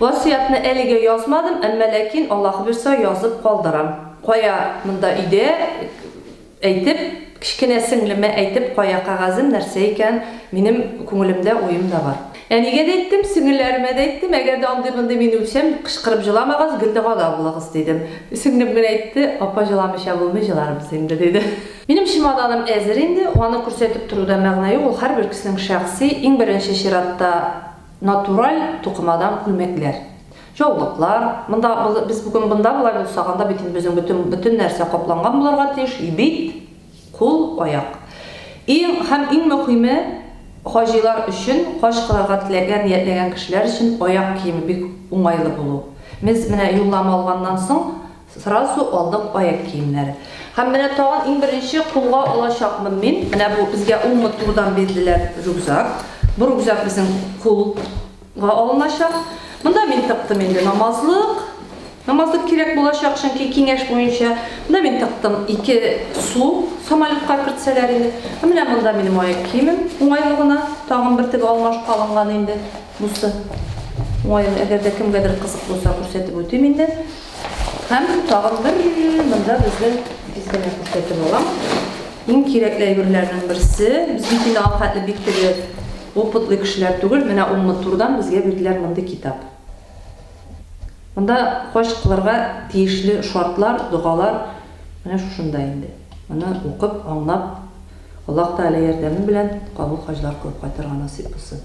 Vasiyatni әлегә язмадым, әмма ләкин Аллаһ бирсә язып калдырам. Кая монда өйдә әйтеп, кичкенә сеңлеме әйтеп, кая кагазым нәрсә икән, минем күңелемдә уем да бар. Әнигә дә әйттем, сеңелләремә дә әйттем, әгәр дә андый-бундай мин үлсәм, кычкырып җыламагыз, гөлдәгә булыгыз дидем. Сеңлем генә әйтте, апа җыламыйча булмый, җыларбыз инде диде. Минем чемоданым әзер инде, аны күрсәтеп торуда мәгънә юк, ул һәрбер кешенең шәхси, иң беренче чиратта натураль тукымадан күлмәкләр. Җаулыклар, монда без бүген монда булай булсаганда бит безнең бөтен нәрсә капланган булырга тиеш, бит, кул, аяк. Һәм иң мөһиме хаҗилар өчен, хаҗ кылырга теләгән, ниятләгән кешеләр өчен аяк киеме бик уңайлы булу. Без менә юллама алганнан соң сразу алдык аяк киемнәре. Һәм менә тагын иң беренче кулга алачакмын мин. Менә бу безгә 10 мең турдан бирделәр рюкзак. Бу рюкзак безнең кулга алыначак. Монда мин тыктым инде намазлык. Намазлык кирәк булачак, чөнки киңәш буенча. Монда мин тыктым 2 су самолетка кертсәләр инде. Менә монда минем аяк киемем уңайлыгына тагын бер теге алмаш калынган инде. Бусы. Уңайлы, әгәр дә кемгәдер кызык булса күрсәтеп үтим инде. Һәм тагын бер монда безгә күрсәтеп алам. Иң кирәкле әйберләрнең берсе, без бит инде афатлы бик теге опытлы кешеләр түгел, менә 10 мең турдан безгә бирделәр монда китап. Монда хаҗ кылырга тиешле шартлар, дугалар менә шушында инде. Аны укып, аңлап, Аллаһ Тәгалә ярдәме белән кабул хаҗлар кылып кайтырга насыйп булсын.